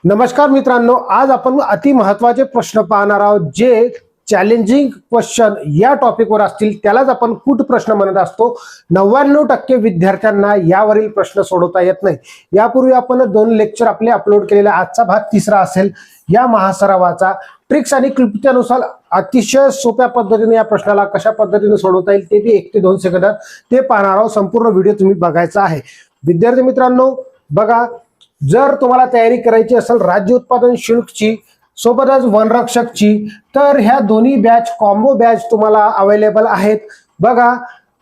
नमस्कार मित्रांनो, आज आपण अति महत्त्वाचे प्रश्न पाहणार आहोत जे चॅलेंजिंग क्वेश्चन या टॉपिकवर असतील. त्यालाच आपण कूट प्रश्न म्हणत असतो. 99% विद्यार्थ्यांना यावरील प्रश्न सोडवता येत नाही. यापूर्वी आपण 2 लेक्चर आपले अपलोड केलेले. आजचा भाग 3रा असेल. या महासरावाचा ट्रिक्स आणि क्लुप्त्यानुसार अतिशय सोप्या पद्धतीने या प्रश्नाला कशा पद्धतीने सोडवता येईल ते बी 1 ते 2 सेकंदात ते पाहणार आहोत. संपूर्ण व्हिडिओ तुम्ही बघायचा आहे. विद्यार्थी मित्रांनो बघा, जर तुम्हाला तयारी करायची असेल राज्य उत्पादन शुल्कची सोबतच वनरक्षकची, तर ह्या दोन्ही बॅच कॉम्बो बॅच तुम्हाला अवेलेबल आहेत. बघा,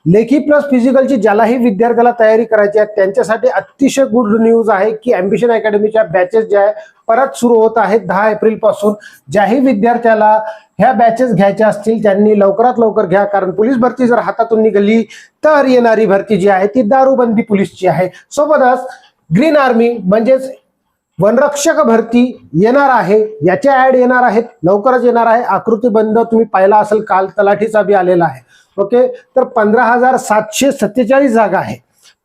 लेखी प्लस फिजिकलची ज्यालाही विद्यार्थ्याला तयारी करायची आहे त्यांच्यासाठी अतिशय गुड न्यूज आहे की ॲम्बिशन अकॅडमीच्या बॅचेस ज्या आहे परत सुरू होत आहेत 10 एप्रिल पासून. ज्याही विद्यार्थ्याला ह्या बॅचेस घ्यायच्या असतील त्यांनी लवकरात लवकर घ्या, कारण पोलीस भरती जर हातातून निघाली तर येणारी भरती जी आहे ती दारूबंदी पोलीसची आहे. सोबतच ग्रीन आर्मी म्हणजेच वनरक्षक भरती येणार आहे. याच्या ऍड येणार आहेत, लवकरच येणार आहे. आकृतीबंध तुम्ही पाहिला असेल, काल तलाठीचा बी आलेला आहे. ओके, तर 15,747 जागा आहे.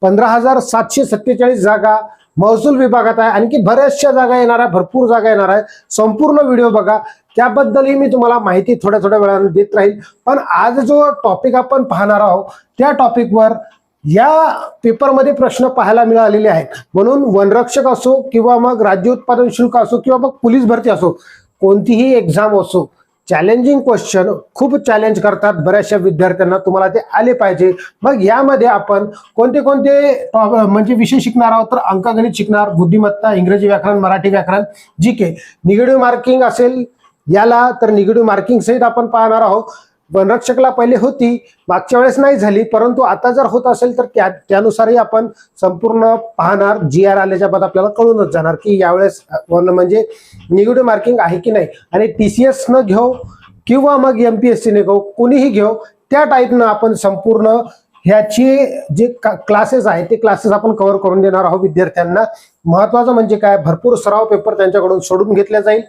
15,747 जागा महसूल विभागात आहे. आणखी बऱ्याचशा जागा येणार आहे, भरपूर जागा येणार आहे. संपूर्ण व्हिडिओ बघा, त्याबद्दलही मी तुम्हाला माहिती थोड्या वेळाने देत राहील. पण आज जो टॉपिक आपण पाहणार आहोत त्या टॉपिकवर या पेपरमध्ये प्रश्न पाहायला मिळालेले आहेत. म्हणून वनरक्षक असो किंवा मग राज्य उत्पादन शुल्क असो किंवा मग पोलीस भरती असो, कोणतीही एक्झाम असो, चॅलेंजिंग क्वेश्चन खूप चॅलेंज करतात बऱ्याचशा विद्यार्थ्यांना. तुम्हाला ते आले पाहिजे. मग यामध्ये आपण कोणते कोणते म्हणजे विषय शिकणार आहोत, तर अंकगणित शिकणार, बुद्धिमत्ता, इंग्रजी व्याकरण, मराठी व्याकरण, जीके. निगेटिव्ह मार्किंग असेल याला, तर निगेटिव्ह मार्किंग सहित आपण पाहणार आहोत. वनरक्षकला पहिले होती, मागच्या वेळेस नाही झाली, परंतु आता जर होत असेल तर त्यानुसारही आपण संपूर्ण पाहणार. GR आल्याच्या बाद आपल्याला कळूनच जाणार की यावेळेस म्हणजे निगेटिव्ह मार्किंग आहे की नाही. आणि TCS न घेऊ किंवा मग MPSC ने घेऊ, कोणीही घेऊ, त्या टाईपनं आपण संपूर्ण ह्याचे जे क्लासेस आहेत ते क्लासेस आपण कव्हर करून देणार आहोत विद्यार्थ्यांना. महत्वाचं म्हणजे काय, भरपूर सराव पेपर त्यांच्याकडून सोडून घेतला जाईल.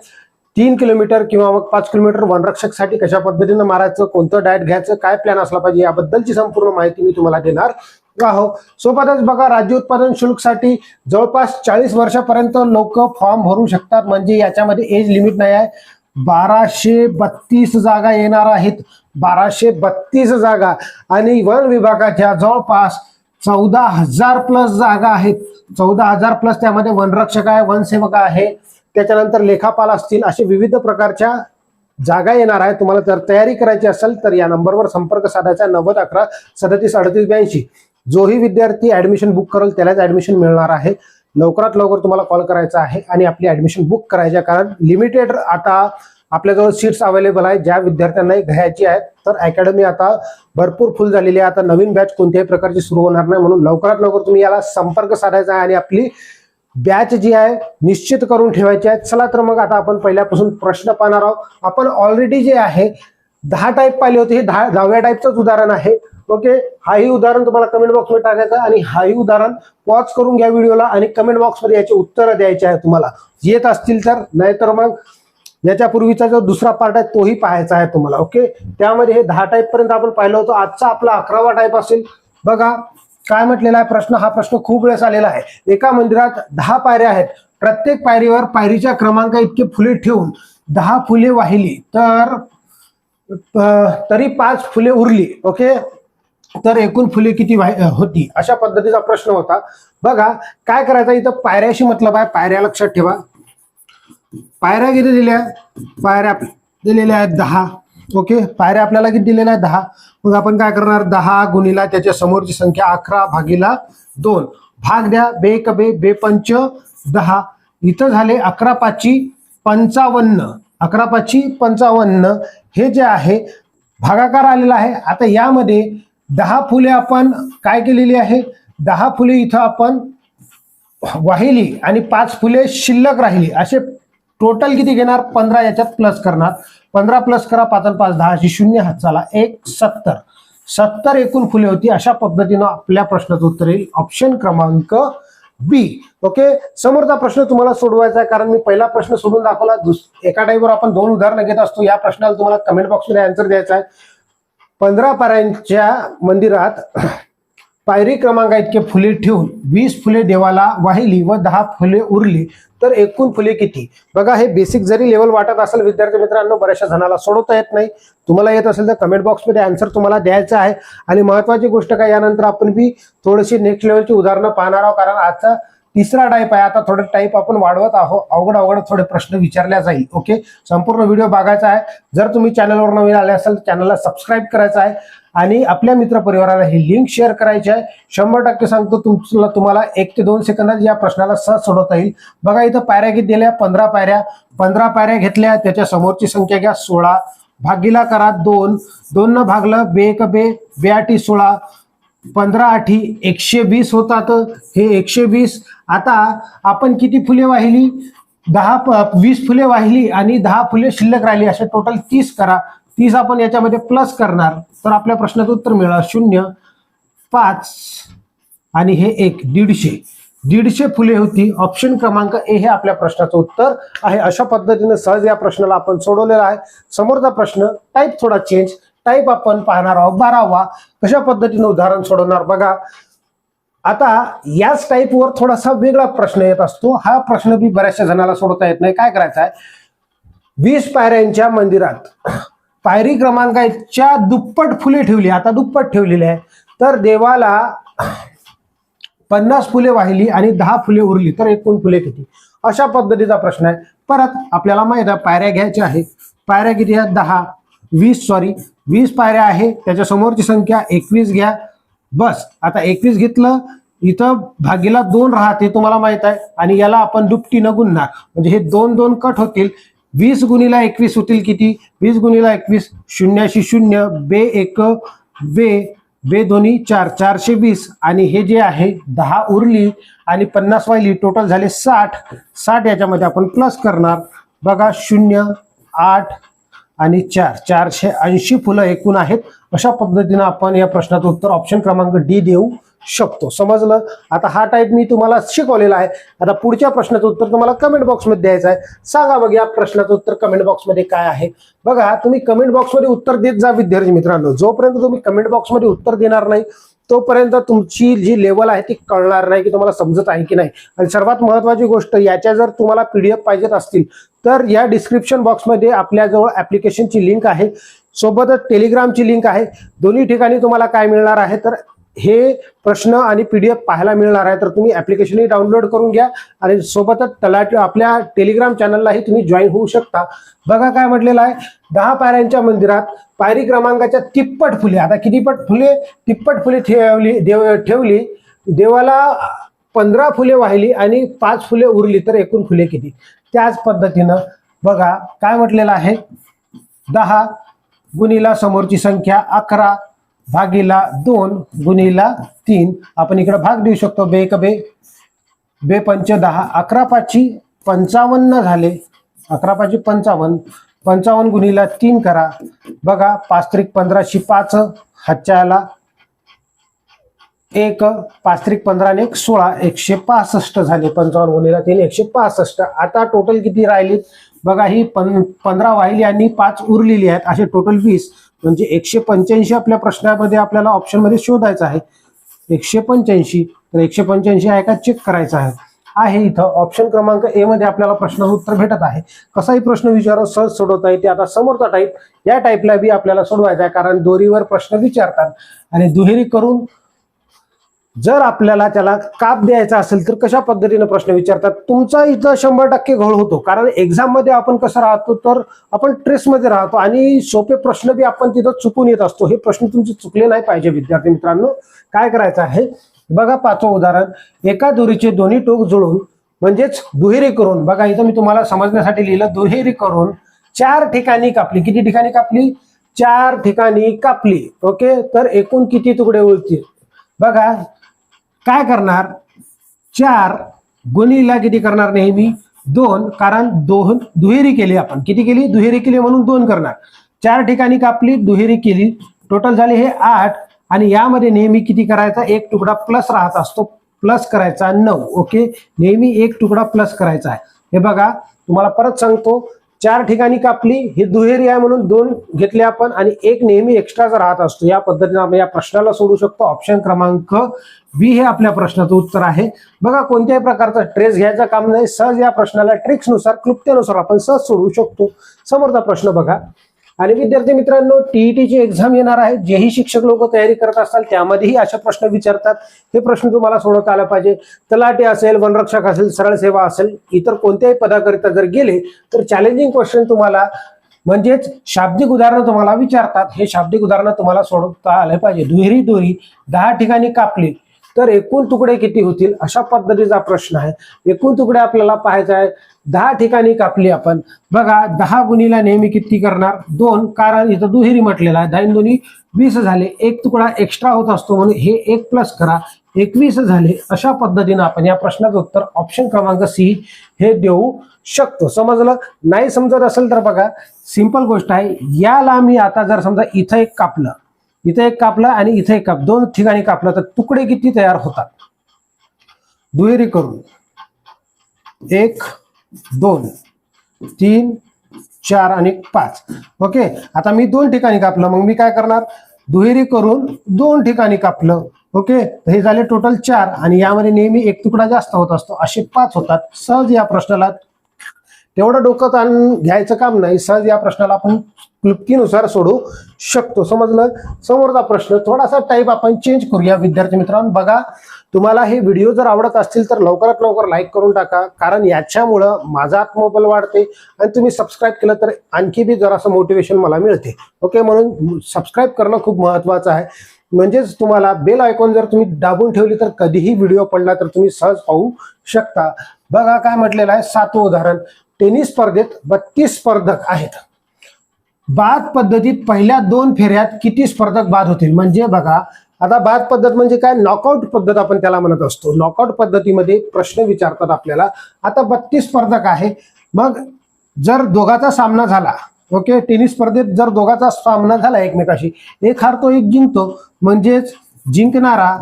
3 किलोमीटर किंवा मग 5 किलोमीटर वनरक्षकसाठी कशा पद्धतीने मारायचं, कोणतं डाएट घ्यायचं, काय प्लॅन असला पाहिजे, याबद्दलची संपूर्ण माहिती मी तुम्हाला देणार आहोत. सोबतच बघा, राज्य उत्पादन शुल्कसाठी जवळपास 40 वर्षापर्यंत लोक फॉर्म भरू शकतात. म्हणजे याच्यामध्ये एज लिमिट नाही आहे. 1232 जागा येणार आहेत. 1232 जागा. आणि वन विभागाच्या जवळपास 14,000 प्लस जागा आहेत. 14,000 प्लस. त्यामध्ये वनरक्षक आहे, वनसेवक आहे, त्याच्यानंतर लेखापाल असतील, असे विविध प्रकारच्या जागा येणार आहे. तुम्हाला जर तयारी करायची असेल तर या नंबरवर संपर्क साधायचा, 90 11 37 38 82. जोही विद्यार्थी ऍडमिशन बुक करेल त्यालाच ऍडमिशन मिळणार आहे. लवकरात लवकर तुम्हाला कॉल करायचा आहे आणि आपली ऍडमिशन बुक करायची आहे, कारण लिमिटेड आता आपल्याजवळ सीट्स अवेलेबल आहे. ज्या विद्यार्थ्यांनाही घ्यायची आहेत, तर अकॅडमी आता भरपूर फुल झालेली आहे. आता नवीन बॅच कोणत्याही प्रकारची सुरू होणार नाही, म्हणून लवकरात लवकर तुम्ही याला संपर्क साधायचा आहे आणि आपली बॅच जी आहे निश्चित करून ठेवायची आहे. चला तर मग आता आपण पहिल्यापासून प्रश्न पाहणार आहोत. आपण ऑलरेडी जे आहे 10 टाईप पाहिले होते. हे 10व्या टाईपचंच उदाहरण आहे. ओके, हाही उदाहरण तुम्हाला कमेंट बॉक्समध्ये टाकायचं आणि हाही उदाहरण पॉज करून घ्या व्हिडिओला आणि कमेंट बॉक्समध्ये याची उत्तरं द्यायची आहे. तुम्हाला येत असतील तर, नाहीतर मग याच्या पूर्वीचा जो दुसरा पार्ट आहे तोही पाहायचा आहे तुम्हाला. ओके, त्यामध्ये हे 10 टाईप पर्यंत आपण पाहिलं होतं. आजचा आपला 11वा टाईप असेल. बघा काय म्हटलेला आहे प्रश्न. हा प्रश्न खूप वेळेस आलेला आहे. एका मंदिरात 10 पायऱ्या आहेत. प्रत्येक पायरीवर पायरीच्या क्रमांक इतके फुले ठेवून 10 फुले वाहिली तर तरी 5 फुले उरली. ओके, तर एकूण फुले किती होती, अशा पद्धतीचा प्रश्न होता. बघा काय करायचं, इथं पायऱ्याशी मतलब आहे. पायऱ्या लक्षात ठेवा. पायऱ्या किती दिल्या, पायऱ्या दिलेल्या आहेत 10. ओके, पायऱ्या आपल्याला किती दिलेल्या आहेत 10. मग आपण काय करणार, 10 गुणिला त्याच्या समोरची संख्या 11 भागीला 2. भाग द्या, बे कबे बे पंच 10. इथं झाले 11 पाची 55. 11 पाची 55 हे जे आहे भागाकार आलेला आहे. आता यामध्ये 10 फुले आपण काय केलेली आहे, 10 फुले इथं आपण वाहिली आणि 5 फुले शिल्लक राहिली. असे टोटल किती घेणार, 15 याच्यात प्लस करणार. 15 प्लस करा, 5 आणि 5 10, 0 हात चला, 1 70 एकूण फुले होती. अशा पद्धतीनं आपल्या प्रश्नाचं उत्तर येईल ऑप्शन क्रमांक बी. ओके, समोरचा प्रश्न तुम्हाला सोडवायचा आहे, कारण मी पहिला प्रश्न सोडून दाखवला. एका टाईपवर आपण 2 उदाहरणं घेत असतो. या प्रश्नाला तुम्हाला कमेंट बॉक्समध्ये आन्सर द्यायचा आहे. 15 पायऱ्यांच्या मंदिरात पायरी क्रमांक इतके फुले ठेवून 20 फुले देवाला वाहिली व 10 फुले उरली तर एकूण फुले किती? बघा, हे बेसिक जरी लेवल वाटत असेल विद्यार्थी मित्रांनो, बऱ्याचशा जणाला सोडवता येत नाही. तुम्हाला येत असेल तर कमेंट बॉक्समध्ये आन्सर तुम्हाला द्यायचा आहे. आणि महत्वाची गोष्ट काय, यानंतर आपण बी थोडीशी नेक्स्ट लेवलची उदाहरणं पाहणार आहोत, कारण आजचा तिसरा टाईप आहे. आता थोडे टाईप आपण वाढवत आहोत, अवघड थोडे प्रश्न विचारल्या जाईल. ओके, संपूर्ण व्हिडिओ बघायचा आहे. जर तुम्ही चॅनलवर नवीन आले असाल तर चॅनलला सबस्क्राईब करायचं आहे आणि आपल्या मित्रपरिवाराला ही लिंक शेअर करायची आहे. 100% सांगतो तुम्हाला 1 ते 2 सेकंदात या प्रश्नाला सहज सोडवता येईल. बघा, इथं पायऱ्या किती दिल्या? 15 पायऱ्या. 15 पायऱ्या घेतल्या, त्याच्या समोरची संख्या घ्या 16, भागीला करा 2, 2 न भागलं बे 1 बे, 2 16, 15 8 120 होतात. हे 120. आता आपण किती फुले वाहिली? 20 फुले वाहिली आणि 10 फुले शिल्लक राहिली, असे टोटल 30 करा. 30 आपण याच्यामध्ये प्लस करणार तर आपल्या प्रश्नाचं उत्तर मिळालं 0, 5 आणि हे 1, 150 फुले होती. ऑप्शन क्रमांक ए हे आपल्या प्रश्नाचं उत्तर आहे. अशा पद्धतीने सहज या प्रश्नाला आपण सोडवलेला आहे. समोरचा प्रश्न टाईप थोडा चेंज, टाईप आपण पाहणार आहोत 12वा. कशा पद्धतीने उदाहरण सोडवणार बघा. आता याच टाईपवर थोडासा वेगळा प्रश्न येत असतो. हा प्रश्न बी बऱ्याचशा जणाला सोडवता येत नाही. काय करायचं आहे? 20 पायऱ्यांच्या मंदिरात पायरी क्रमांकाच्या दुप्पट फुले ठेवली. आता दुप्पट ठेवलेली आहे तर देवाला 50 फुले वाहिली आणि 10 फुले उरली तर एकूण फुले किती? अशा पद्धतीचा प्रश्न आहे. परत आपल्याला माहित आहे पायऱ्या घ्यायच्या आहे. पायऱ्या किती आहेत? 20 पायऱ्या आहे. त्याच्या समोरची संख्या 21 घ्या. बस, आता 21 घेतलं, इथं भागीला 2 राहते तुम्हाला माहित आहे, आणि याला आपण दुपटीनं गुणणार म्हणजे हे 2 2 कट होतील. 20 गुणिला 21 होतील किती? 20 गुणिला 21 0शी 0, बे 1 बे, बे दोन्ही 4, 420 आणि हे जे आहे 10 उरली आणि 50 वाहिली, टोटल झाले 60. याच्यामध्ये आपण प्लस करणार. बघा 0 8 आणि 4, 480 फुलं एकूण आहेत. अशा पद्धतीने आपण या प्रश्नाचं उत्तर ऑप्शन क्रमांक डी देऊ शकतो. समजलं? आता हा टाईप मी तुम्हाला शिकवलेला आहे. आता पुढच्या प्रश्नाचं उत्तर तुम्हाला कमेंट बॉक्समध्ये द्यायचं आहे. सांगा बघ या प्रश्नाचं उत्तर कमेंट बॉक्समध्ये काय आहे. बघा, तुम्ही कमेंट बॉक्समध्ये उत्तर देत जा विद्यार्थी मित्रांनो. जोपर्यंत तुम्ही कमेंट बॉक्समध्ये उत्तर देणार नाही तोपर्यंत तुमची जी लेवल आहे ती कळणार नाही की तुम्हाला समजत आहे की नाही. आणि सर्वात महत्वाची गोष्ट, याच्या जर तुम्हाला PDF पाहिजेत असतील तर या डिस्क्रिप्शन बॉक्समध्ये आपल्याजवळ ऍप्लिकेशनची लिंक आहे, सोबतच टेलिग्रामची लिंक आहे. दोन्ही ठिकाणी तुम्हाला काय मिळणार आहे तर हे प्रश्न आणि PDF पाहायला मिळणार आहे. तर तुम्ही ऍप्लिकेशनही डाउनलोड करून घ्या आणि सोबतच आपल्या टेलिग्राम चॅनललाही तुम्ही जॉईन होऊ शकता. बघा काय म्हटलेलं आहे, 10 पायऱ्यांच्या मंदिरात पायरी क्रमांकाच्या तिप्पट फुले. आता किती पट फुले? तिप्पट फुले ठेवली. देवाला 15 फुले वाहिली आणि 5 फुले उरली तर एकूण फुले किती? त्याच पद्धतीनं बघा काय म्हटलेलं आहे, 10 गुणिला समोरची संख्या 11 भागीला 2 गुणिला 3. आपण इकडे भाग देऊ शकतो. बे 1 बे, बे 5 10, 11 5 55 झाले. 11 5 55, 55 गुणिला 3 करा. बघा 5 त्रिक 15 5, हातच्या याला 1, 5 त्रिक 15 आणि 1 16, 165 झाले. 55 गुणिला 3 165. आता टोटल किती राहिली बघा, ही 15 वाहिली आणि 5 उरलेली आहेत, असे टोटल 20 म्हणजे 185 आपल्या प्रश्नामध्ये आपल्याला ऑप्शन मध्ये शोधायचं आहे. 185 तर 185 आहे का चेक करायचं आहे. इथं ऑप्शन क्रमांक ए मध्ये आपल्याला प्रश्न उत्तर भेटत आहे. कसाही प्रश्न विचारा सहज सोडवता येते. आता समोरचा टाईप, या टाईपला बी आपल्याला सोडवायचा आहे, कारण दोरीवर प्रश्न विचारतात आणि दुहेरी करून जर आपल्याला त्याला काप द्यायचा असेल तर कशा पद्धतीने प्रश्न विचारतात. तुमचा इथं 100% घोळ होतो, कारण एक्झाम मध्ये आपण कसं राहतो तर आपण ट्रेसमध्ये राहतो आणि सोपे प्रश्न बी आपण तिथं चुकून येत असतो. हे प्रश्न तुमचे चुकले नाही पाहिजे विद्यार्थी मित्रांनो. काय करायचं आहे बघा, 5वं उदाहरण, एका दोरीचे दोन्ही टोक जुळून म्हणजेच दुहेरी करून. बघा इथं मी तुम्हाला समजण्यासाठी लिहिलं, दुहेरी करून 4 ठिकाणी कापली. किती ठिकाणी कापली? 4 ठिकाणी कापली. ओके, तर एकूण किती तुकडे उरतील? बघा काय करणार, 4 गुणिला किती करणार? नेहमी 2, कारण दुहेरी केली आपण. किती केली? दुहेरी केली म्हणून 2 करणार. 4 ठिकाणी कापली, दुहेरी केली, टोटल झाले हे 8. आणि यामध्ये नेहमी किती करायचा? 1 तुकडा प्लस राहत असतो, प्लस करायचा 9. ओके, नेहमी 1 तुकडा प्लस करायचा आहे. हे बघा तुम्हाला परत सांगतो, 4 ठिकाणी कापली, ही दुहेरी आहे म्हणून 2 घेतले आपण आणि एक नेहमी एक्स्ट्राचा राहत असतो. या पद्धतीने आपण या प्रश्नाला सोडू शकतो. ऑप्शन क्रमांक बी हे आपल्या प्रश्नाचं उत्तर आहे. बघा, कोणत्याही प्रकारचा ट्रेस घ्यायचं काम नाही. सहज या प्रश्नाला ट्रिक्सनुसार, क्लुप्त्यानुसार आपण सहज सोडवू शकतो. समोरचा प्रश्न बघा. आणि विद्यार्थी मित्रांनो, टीईटीची एक्झाम येणार आहे. जेही शिक्षक लोक तयारी करत असतात त्यामध्येही अशा प्रश्न विचारतात. हे प्रश्न तुम्हाला सोडवता आला पाहिजे. तलाठी असेल, वनरक्षक असेल, सरळ सेवा असेल, इतर कोणत्याही पदाकरिता जर गेले तर चॅलेंजिंग क्वेश्चन तुम्हाला म्हणजेच शाब्दिक उदाहरणं तुम्हाला विचारतात. हे शाब्दिक उदाहरणं तुम्हाला सोडवता आले पाहिजे. दुहेरी दोरी 10 ठिकाणी कापली तर एकूण तुकडे किती होतील, अशा पद्धतीचा प्रश्न आहे. एकूण तुकडे आपल्याला पाहायचा आहे. 10 ठिकाणी कापली आपण. बघा, 10 गुणीला नेहमी किती करणार 2, कारण इथं दुहेरी म्हटलेला आहे. 10 दोन्ही 20 झाले. एक तुकडा एक्स्ट्रा होत असतो म्हणून हे 1 प्लस करा, 21 झाले. अशा पद्धतीने आपण या प्रश्नाचं उत्तर ऑप्शन क्रमांक सी हे देऊ शकतो. समजलं? नाही समजत असेल तर बघा, सिंपल गोष्ट आहे. याला मी आता जर समजा इथं एक कापलं, इथं एक कापलं आणि इथं एक 2 ठिकाणी कापलं तर तुकडे किती तयार होतात दुहेरी करून? 1 2 3 4 आणि 5. ओके, आता मी 2 ठिकाणी कापलं, मग मी काय करणार? दुहेरी करून 2 ठिकाणी कापलं. ओके, हे झाले टोटल 4 आणि यामध्ये नेहमी एक तुकडा जास्त होत असतो, असे 5 होतात. सहज या प्रश्नाला तेवढं डोकं ताण घ्यायचं काम नाही. सहज या प्रश्नाला आपण क्लुप्तीनुसार सोडवू शकतो. समजलं? समोरचा प्रश्न थोडासा टाईप आपण चेंज करूया विद्यार्थी मित्रांनो. बघा, तुम्हाला हे व्हिडिओ जर आवडत असतील तर लवकरात लवकर लाईक करून टाका, कारण याच्यामुळं माझा आत्मबल वाढते आणि तुम्ही सबस्क्राईब केलं तर आणखी बी जरासं मोटिवेशन मला मिळते. ओके, म्हणून सबस्क्राईब करणं खूप महत्वाचं आहे. म्हणजेच तुम्हाला बेल आयकॉन जर तुम्ही दाबून ठेवली तर कधीही व्हिडिओ पडला तर तुम्ही सहज पाहू शकता. बघा काय म्हटलेलं आहे. 7वं उदाहरण. टेनिस स्पर्धेत 32 स्पर्धक आहेत. बाद पद्धतीत पहिल्या 2 फेऱ्यात किती स्पर्धक बाद होतील? म्हणजे बघा, आता बाद पद्धत म्हणजे काय? नॉकआउट पद्धत आपण त्याला म्हणत असतो. नॉकआउट पद्धतीमध्ये प्रश्न विचारतात आपल्याला. आता 32 स्पर्धक आहे, मग जर दोघाचा सामना झाला, ओके, टेनिस स्पर्धेत जर दोघाचा सामना झाला एकमेकाशी, एक हारतो एक जिंकतो, म्हणजेच जिंकणारा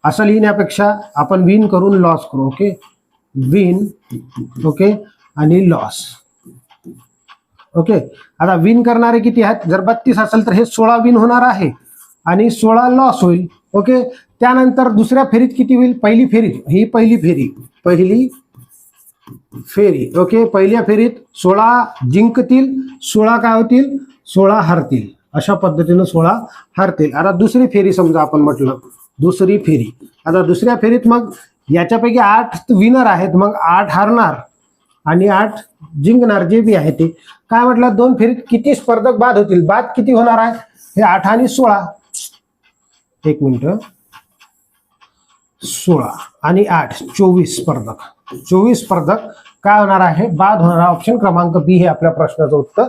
असं लिहिण्यापेक्षा आपण विन करून लॉस करू. ओके, विन, ओके, आणि लॉस. ओके, आता विन करणारे किती आहेत? जर 32 असेल तर हे 16 विन होणार आहे आणि 16 लॉस होईल. ओके, त्यानंतर दुसऱ्या फेरीत किती होईल? पहिली फेरीत, ही पहिली फेरी. ओके, पहिल्या फेरीत 16 जिंकतील, 16 काय होतील? 16 हरतील. अशा पद्धतीने 16 हरतील. आता दुसरी फेरी समजा आपण म्हटलं, दुसरी फेरी. आता दुसऱ्या फेरीत मग याच्यापैकी 8 विनर आहेत, मग 8 हारणार आणि 8 जिंकणार, जे बी आहे ते. काय म्हटलं? 2 फेरीत किती स्पर्धक बाद होतील? बाद किती होणार आहे? हे 8 आणि 16. 1 मिनिट. 16 आणि 8 24 स्पर्धक. 24 स्पर्धक काय होणार आहे? बाद होणार. ऑप्शन क्रमांक बी हे आपल्या प्रश्नाचं उत्तर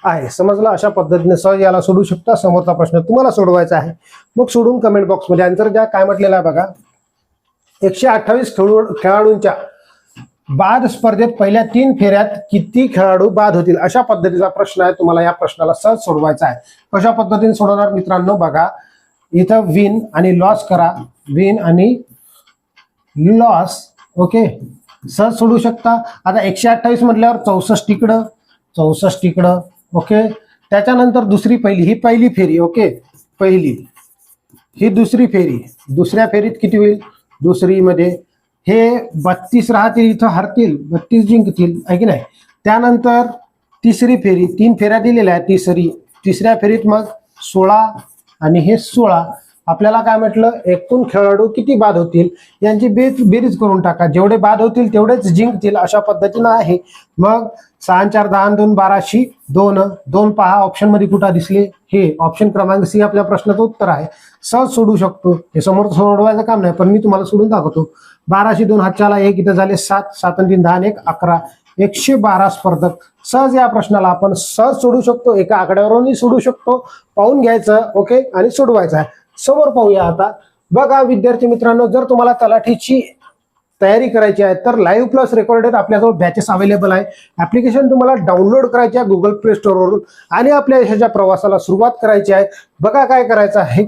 आहे. समजलं? अशा पद्धतीने सहज याला सोडू शकता. समोरचा प्रश्न तुम्हाला सोडवायचा आहे, मग सोडून कमेंट बॉक्समध्ये आन्सर द्या. काय म्हटलेलं आहे बघा. 128 खेळाडूंच्या बाद स्पर्धेत पहिल्या 3 फेऱ्यात किती खेळाडू बाद होतील? अशा पद्धतीचा प्रश्न आहे. तुम्हाला या प्रश्नाला सहज सोडवायचा आहे. कशा पद्धतीने सोडवणार मित्रांनो? बघा, इथं विन आणि लॉस करा. विन आणि लॉस. ओके, सहज सोडू शकता. आता 128 म्हटल्यावर 64 इकडं. ओके, त्याच्यानंतर दुसरी ही पहिली फेरी. ओके, पहिली, ही दुसरी फेरी. दुसऱ्या फेरीत किती होईल? दुसरीमध्ये हे 32 राहतील, इथं हरतील, 32 जिंकतील, आहे की नाही? त्यानंतर तिसरी फेरी, 3 फेऱ्या दिलेल्या आहेत. तिसऱ्या फेरीत मग 16 आणि हे 16. आपल्याला काय म्हटलं? एकूण खेळाडू किती बाद होतील यांची बेरीज करून टाका. जेवढे बाद होतील तेवढेच जिंकतील, अशा पद्धतीनं आहे. मग 6 4 10 2 12 2 पहा ऑप्शन मध्ये कुठं दिसले? हे ऑप्शन क्रमांक सी आपल्या प्रश्नाचं उत्तर आहे. सहज सोडू शकतो. हे समोर सोडवायचं काम नाही, पण मी तुम्हाला सोडून दाखवतो. 12 2 हातच्याला 1, इथं झाले 7, 7 3 10 1 11. 112 स्पर्धक. सहज या प्रश्नाला आपण सहज सोडू शकतो. एका आकड्यावरूनही सोडू शकतो. पाहून घ्यायचं, ओके, आणि सोडवायचं आहे. समोर पाहूया आता. बघा विद्यार्थी मित्रांनो, जर तुम्हाला तलाठीची तयारी करायची आहे तर लाईव्ह प्लस रेकॉर्डेड आपल्याजवळ बॅचेस अवेलेबल आहे. ऍप्लिकेशन तुम्हाला डाउनलोड करायची आहे गुगल प्ले स्टोअरवरून आणि आपल्या यशाच्या प्रवासाला सुरुवात करायची आहे. बघा काय करायचं आहे.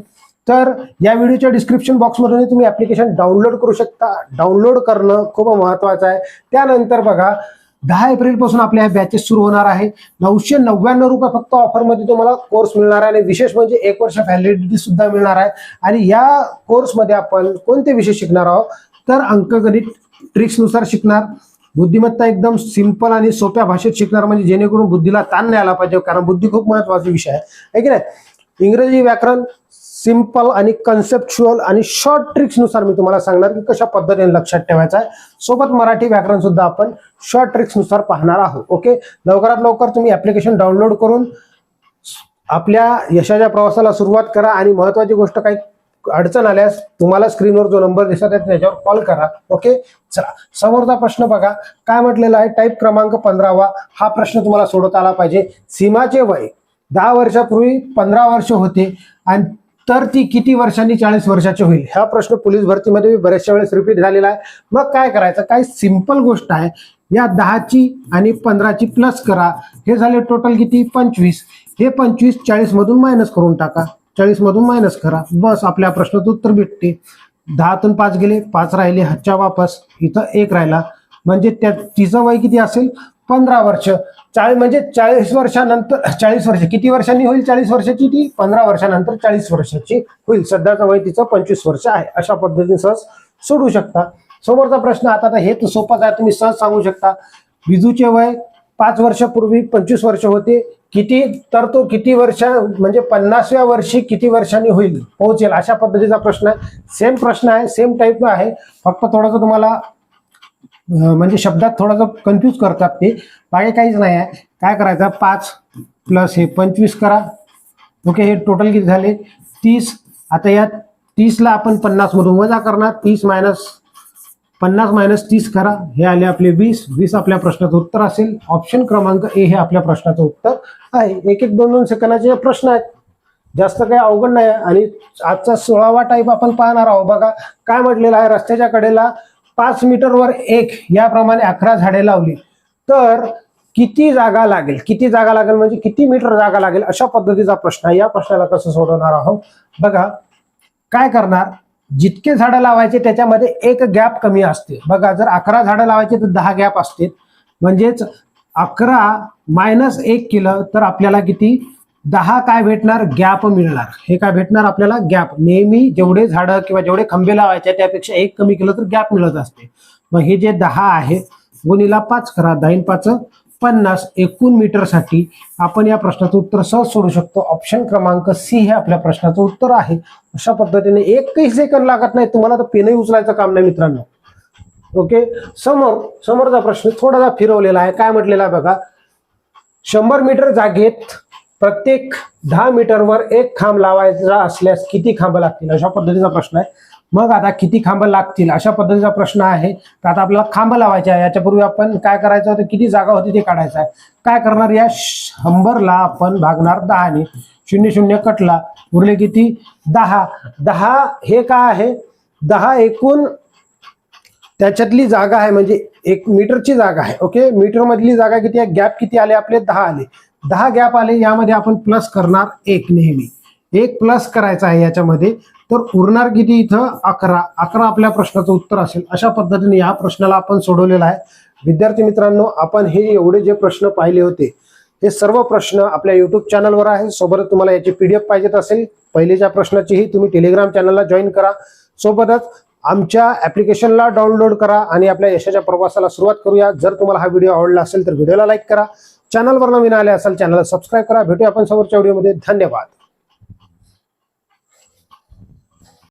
तर या व्हिडिओच्या डिस्क्रिप्शन बॉक्समधून तुम्ही ऍप्लिकेशन डाउनलोड करू शकता. डाउनलोड करणं खूप महत्वाचं आहे. त्यानंतर बघा 10 एप्रिल पासून आपल्या बॅचेस सुरू होणार आहे. 999 रुपये फक्त ऑफरमध्ये तुम्हाला कोर्स मिळणार आहे आणि विशेष म्हणजे 1 वर्ष व्हॅलिडिटी सुद्धा मिळणार आहे. आणि या कोर्समध्ये आपण कोणते विषय शिकणार आहोत तर अंकगणित ट्रिक्सनुसार शिकणार. बुद्धिमत्ता एकदम सिंपल आणि सोप्या भाषेत शिकणार, म्हणजे जेणेकरून बुद्धीला ताण नाही आला पाहिजे, कारण बुद्धी खूप महत्वाचा विषय आहे की नाही. इंग्रजी व्याकरण सिंपल आणि कन्सेप्च्युअल आणि शॉर्ट ट्रिक्सनुसार मी तुम्हाला सांगणार की कशा पद्धतीने लक्षात ठेवायचं आहे. सोबत मराठी व्याकरण सुद्धा आपण शॉर्ट ट्रिक्सनुसार पाहणार आहोत. ओके, लवकरात लवकर तुम्ही ऍप्लिकेशन डाउनलोड करून आपल्या यशाच्या प्रवासाला सुरुवात करा. आणि महत्वाची गोष्ट, काही अडचण आल्यास तुम्हाला स्क्रीनवर जो नंबर दिसत आहे त्याच्यावर कॉल करा. ओके, चला समोरचा प्रश्न बघा. काय म्हटलेला आहे, टाईप क्रमांक 15 हा प्रश्न तुम्हाला सोडवता आला पाहिजे. सीमाचे वय 10 वर्षापूर्वी 15 वर्ष होते आणि तर ती किती वर्षांनी 40 वर्षाची होईल. हा प्रश्न पोलीस भरतीमध्ये बऱ्याचशा वेळेस रिपीट झालेला आहे. मग काय करायचं, काय सिंपल गोष्ट आहे. या 10ची आणि 15ची प्लस करा, हे झाले टोटल किती 25. हे 25 40 मधून मायनस करून टाका, 40 मधून मायनस करा, बस आपल्या प्रश्नाचं उत्तर भेटते. 10तून 5 गेले, 5 राहिले, हातच्या वापस, इथं 1 राहिला, म्हणजे तिचं वय किती असेल 15 वर्ष. 40 म्हणजे 40 वर्षानंतर 40 वर्ष किती वर्षांनी होईल 40 वर्षाची, ती 15 वर्षानंतर 40 वर्षाची होईल. सध्याचं वय तिचं 25 वर्ष आहे. अशा पद्धतीने सहज सोडू शकता. समोरचा प्रश्न आता हे तर सोपाच आहे, तुम्ही सहज सांगू शकता. विजूचे वय 5 वर्षापूर्वी 25 वर्ष होते, किती तर तो किती वर्ष म्हणजे 50व्या वर्षी किती वर्षांनी होईल पोहोचेल, अशा पद्धतीचा प्रश्न आहे. सेम प्रश्न आहे, सेम टाईप आहे, फक्त थोडंसं तुम्हाला म्हणजे शब्दात थोडंसं कन्फ्यूज करतात ते, बाकी काहीच नाही आहे. काय करायचं, 5 प्लस हे 25 करा. ओके, हे टोटल किती झाले 30. आता या 30ला आपण 50 मधून वजा करणार, 30 मायनस 50 मायनस 30 करा, हे आले आपले 20. 20 आपल्या प्रश्नाचं उत्तर असेल. ऑप्शन क्रमांक ए हे आपल्या प्रश्नाचं उत्तर आहे. 1-1, 2-2 सेकंदाचे प्रश्न आहेत, जास्त काही अवघड नाही. आणि आजचा 16वा टाईप आपण पाहणार आहोत. बघा काय म्हटलेलं आहे, रस्त्याच्या कडेला 5 मीटरवर 1 याप्रमाणे 11 झाडे लावली तर किती जागा लागेल. किती जागा लागेल म्हणजे किती मीटर जागा लागेल, अशा पद्धतीचा प्रश्न आहे. या प्रश्नाला कसं सोडवणार आहोत बघा. काय करणार, जितके झाडं लावायचे त्याच्यामध्ये एक गॅप कमी असते. बघा जर 11 झाडं लावायचे तर 10 गॅप असते, म्हणजेच 11 मायनस 1 केलं तर आपल्याला किती 10 काय भेटणार, गॅप मिळणार. हे काय भेटणार आपल्याला, गॅप. नेहमी जेवढे झाडं किंवा जेवढे खंबे लावायचे त्यापेक्षा 1 कमी केलं तर गॅप मिळत असते. मग हे जे 10 आहे गुणीला 5 करा, 10 × 5 = 50 एकूण मीटरसाठी आपण या प्रश्नाचं उत्तर सहज सोडू शकतो. ऑप्शन क्रमांक सी हे आपल्या प्रश्नाचं उत्तर आहे. अशा पद्धतीने 1 सेकंद लागत नाही, तुम्हाला तर पेनही उचलायचं काम नाही मित्रांनो. ओके, समोरचा प्रश्न थोडासा फिरवलेला आहे. काय म्हटलेला आहे बघा, 100 मीटर जागेत प्रत्येक 10 मीटरवर 1 खांब लावायचा असल्यास किती खांब लागतील, अशा पद्धतीचा प्रश्न आहे. मग आता किती खांब लागतील अशा पद्धतीचा प्रश्न आहे. तर आता आपल्याला खांब लावायचे आहे. याच्यापूर्वी आपण काय करायचं होतं, किती जागा होती ते काढायचं आहे. काय करणार, या 100ला आपण भागणार 10ने, 0 कटला, उरले किती 10. 10 हे काय आहे, 10 एकूण त्याच्यातली जागा आहे, म्हणजे 1 मीटरची जागा आहे. ओके, मीटर मधली जागा किती आहे, गॅप किती आले आपले 10 आले. 10 गॅप आले, यामध्ये आपण प्लस करणार 1. नेहमी 1 प्लस करायचा आहे याच्यामध्ये, तर उरणार किती इथं 11. 11 आपल्या प्रश्नाचं उत्तर असेल. अशा पद्धतीने या प्रश्नाला आपण सोडवलेला आहे. विद्यार्थी मित्रांनो, आपण हे एवढे जे प्रश्न पाहिले होते हे सर्व प्रश्न आपल्या युट्यूब चॅनलवर आहे. सोबतच तुम्हाला याची PDF पाहिजेत असेल पहिलेच्या प्रश्नाचीही तुम्ही टेलिग्राम चॅनलला जॉईन करा. सोबतच आमच्या ऍप्लिकेशनला डाउनलोड करा आणि आपल्या यशाच्या प्रवासाला सुरुवात करूया. जर तुम्हाला हा व्हिडिओ आवडला असेल तर व्हिडिओला लाईक करा. चॅनलवर नवीन आले असाल चॅनलला सबस्क्राईब करा. भेटूया आपण समोरच्या व्हिडिओमध्ये. धन्यवाद.